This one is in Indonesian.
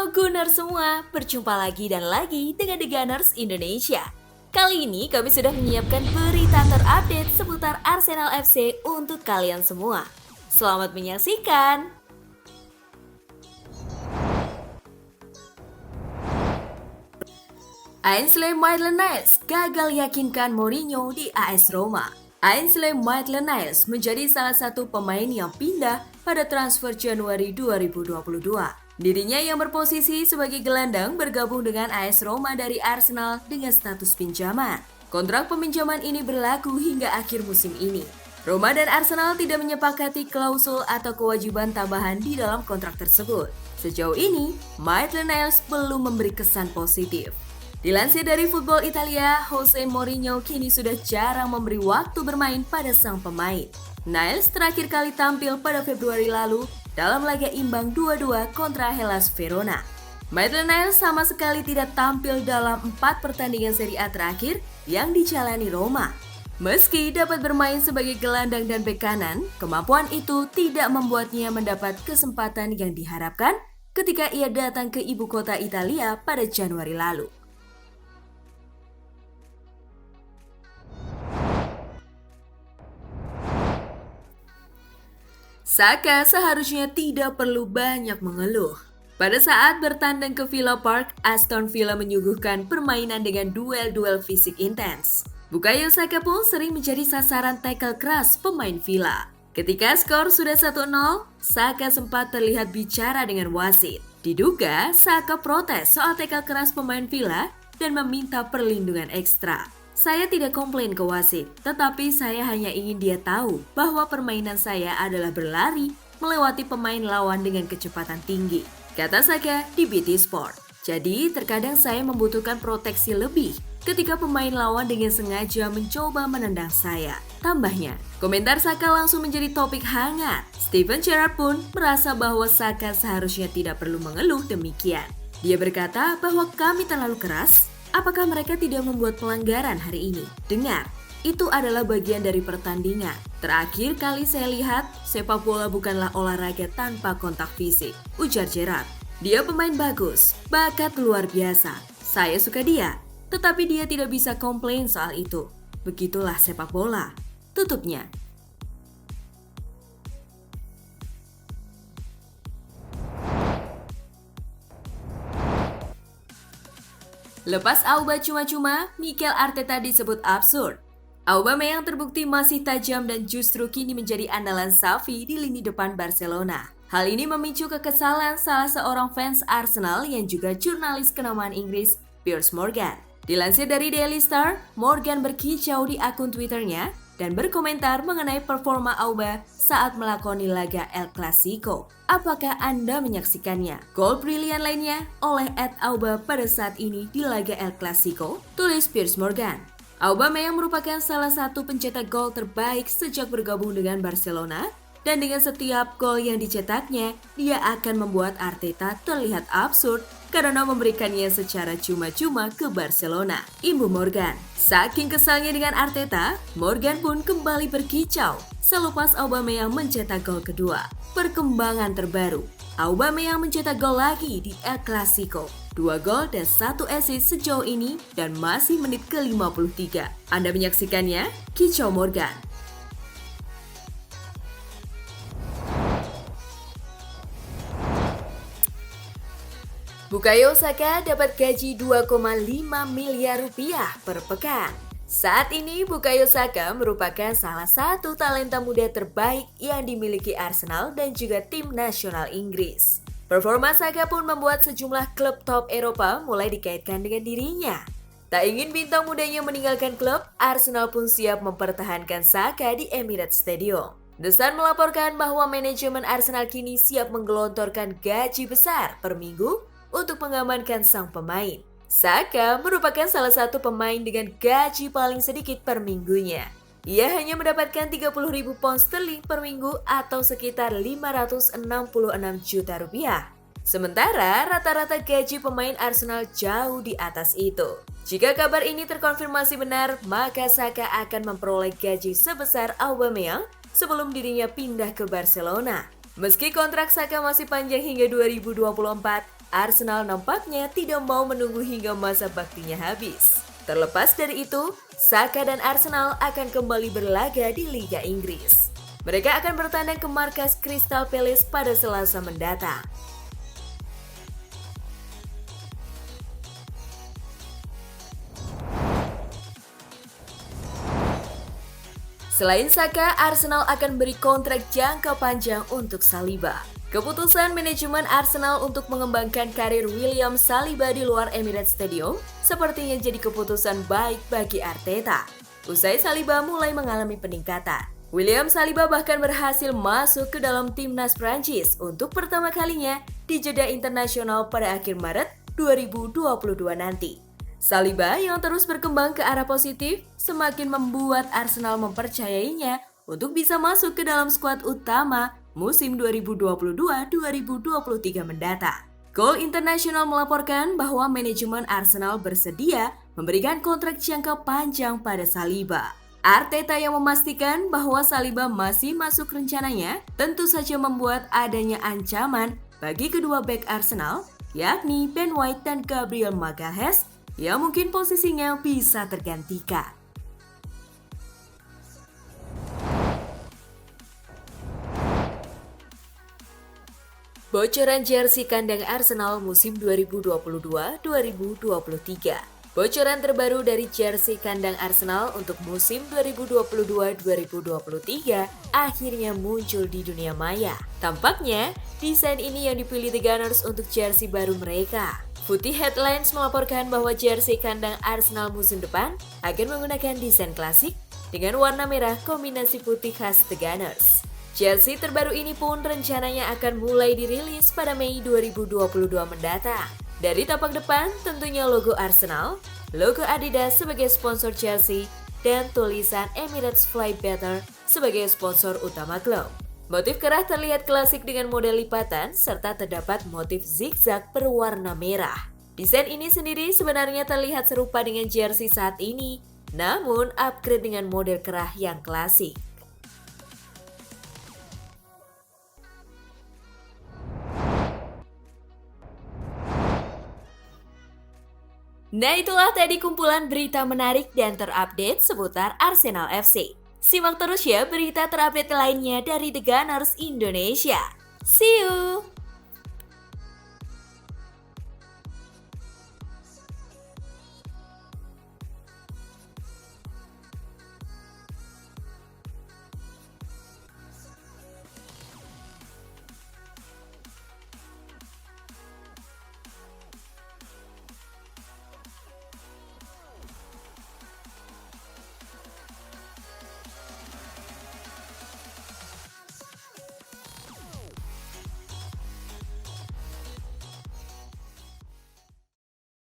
Halo Gunners semua, berjumpa lagi dan lagi dengan The Gunners Indonesia. Kali ini kami sudah menyiapkan berita terupdate seputar Arsenal FC untuk kalian semua. Selamat menyaksikan! Ainsley Maitland-Niles gagal yakinkan Mourinho di AS Roma. Ainsley Maitland-Niles menjadi salah satu pemain yang pindah pada transfer Januari 2022. Dirinya yang berposisi sebagai gelandang bergabung dengan AS Roma dari Arsenal dengan status pinjaman. Kontrak peminjaman ini berlaku hingga akhir musim ini. Roma dan Arsenal tidak menyepakati klausul atau kewajiban tambahan di dalam kontrak tersebut. Sejauh ini, Maitland-Niles belum memberi kesan positif. Dilansir dari Football Italia, Jose Mourinho kini sudah jarang memberi waktu bermain pada sang pemain. Niles terakhir kali tampil pada Februari lalu dalam laga imbang 2-2 kontra Hellas Verona. Maitland-Niles sama sekali tidak tampil dalam 4 pertandingan Serie A terakhir yang dijalani Roma. Meski dapat bermain sebagai gelandang dan bek kanan, kemampuan itu tidak membuatnya mendapat kesempatan yang diharapkan ketika ia datang ke ibu kota Italia pada Januari lalu. Saka seharusnya tidak perlu banyak mengeluh. Pada saat bertandang ke Villa Park, Aston Villa menyuguhkan permainan dengan duel-duel fisik intens. Bukayo Saka pun sering menjadi sasaran tackle keras pemain Villa. Ketika skor sudah 1-0, Saka sempat terlihat bicara dengan wasit. Diduga, Saka protes soal tackle keras pemain Villa dan meminta perlindungan ekstra. Saya tidak komplain ke wasit, tetapi saya hanya ingin dia tahu bahwa permainan saya adalah berlari melewati pemain lawan dengan kecepatan tinggi, kata Saka di BT Sport. Jadi terkadang saya membutuhkan proteksi lebih ketika pemain lawan dengan sengaja mencoba menendang saya, tambahnya. Komentar Saka langsung menjadi topik hangat. Steven Gerrard pun merasa bahwa Saka seharusnya tidak perlu mengeluh demikian. Dia berkata bahwa kami terlalu keras. Apakah mereka tidak membuat pelanggaran hari ini? Dengar, itu adalah bagian dari pertandingan. Terakhir kali saya lihat, sepak bola bukanlah olahraga tanpa kontak fisik, ujar Gerrard. Dia pemain bagus, bakat luar biasa. Saya suka dia, tetapi dia tidak bisa komplain soal itu. Begitulah sepak bola, tutupnya. Lepas Auba cuma-cuma, Mikel Arteta disebut absurd. Aubameyang terbukti masih tajam dan justru kini menjadi andalan Xavi di lini depan Barcelona. Hal ini memicu kekesalan salah seorang fans Arsenal yang juga jurnalis kenamaan Inggris, Piers Morgan. Dilansir dari Daily Star, Morgan berkicau di akun Twitternya dan berkomentar mengenai performa Auba saat melakoni laga El Clasico. Apakah Anda menyaksikannya? Gol brilian lainnya oleh @Auba pada saat ini di laga El Clasico, tulis Piers Morgan. Aubameyang merupakan salah satu pencetak gol terbaik sejak bergabung dengan Barcelona, dan dengan setiap gol yang dicetaknya, dia akan membuat Arteta terlihat absurd karena memberikannya secara cuma-cuma ke Barcelona, imbu Morgan. Saking kesalnya dengan Arteta, Morgan pun kembali berkicau selepas Aubameyang mencetak gol kedua. Perkembangan terbaru, Aubameyang mencetak gol lagi di El Clasico. 2 gol dan 1 assist sejauh ini dan masih menit ke-53. Anda menyaksikannya? Kicau Morgan. Bukayo Saka dapat gaji 2,5 miliar rupiah per pekan. Saat ini Bukayo Saka merupakan salah satu talenta muda terbaik yang dimiliki Arsenal dan juga tim nasional Inggris. Performa Saka pun membuat sejumlah klub top Eropa mulai dikaitkan dengan dirinya. Tak ingin bintang mudanya meninggalkan klub, Arsenal pun siap mempertahankan Saka di Emirates Stadium. The Sun melaporkan bahwa manajemen Arsenal kini siap menggelontorkan gaji besar per minggu untuk mengamankan sang pemain. Saka merupakan salah satu pemain dengan gaji paling sedikit per minggunya. Ia hanya mendapatkan 30.000 pound sterling per minggu atau sekitar 566 juta rupiah. Sementara rata-rata gaji pemain Arsenal jauh di atas itu. Jika kabar ini terkonfirmasi benar, maka Saka akan memperoleh gaji sebesar Aubameyang sebelum dirinya pindah ke Barcelona. Meski kontrak Saka masih panjang hingga 2024, Arsenal nampaknya tidak mau menunggu hingga masa baktinya habis. Terlepas dari itu, Saka dan Arsenal akan kembali berlaga di Liga Inggris. Mereka akan bertandang ke markas Crystal Palace pada Selasa mendatang. Selain Saka, Arsenal akan beri kontrak jangka panjang untuk Saliba. Keputusan manajemen Arsenal untuk mengembangkan karir William Saliba di luar Emirates Stadium sepertinya jadi keputusan baik bagi Arteta. Usai Saliba mulai mengalami peningkatan, William Saliba bahkan berhasil masuk ke dalam timnas Prancis untuk pertama kalinya di jeda internasional pada akhir Maret 2022 nanti. Saliba yang terus berkembang ke arah positif semakin membuat Arsenal mempercayainya untuk bisa masuk ke dalam skuad utama musim 2022-2023 mendatang. Goal International melaporkan bahwa manajemen Arsenal bersedia memberikan kontrak jangka panjang pada Saliba. Arteta yang memastikan bahwa Saliba masih masuk rencananya tentu saja membuat adanya ancaman bagi kedua bek Arsenal, yakni Ben White dan Gabriel Magalhaes, yang mungkin posisinya bisa tergantikan. Bocoran jersey kandang Arsenal musim 2022-2023. Bocoran terbaru dari jersey kandang Arsenal untuk musim 2022-2023 akhirnya muncul di dunia maya. Tampaknya, desain ini yang dipilih The Gunners untuk jersey baru mereka. Footy Headlines melaporkan bahwa jersey kandang Arsenal musim depan akan menggunakan desain klasik dengan warna merah kombinasi putih khas The Gunners. Jersey terbaru ini pun rencananya akan mulai dirilis pada Mei 2022 mendatang. Dari tapak depan tentunya logo Arsenal, logo Adidas sebagai sponsor jersey, dan tulisan Emirates Fly Better sebagai sponsor utama klub. Motif kerah terlihat klasik dengan model lipatan serta terdapat motif zigzag berwarna merah. Desain ini sendiri sebenarnya terlihat serupa dengan jersey saat ini, namun upgrade dengan model kerah yang klasik. Nah, itulah tadi kumpulan berita menarik dan terupdate seputar Arsenal FC. Simak terus ya berita terupdate lainnya dari The Gunners Indonesia. See you!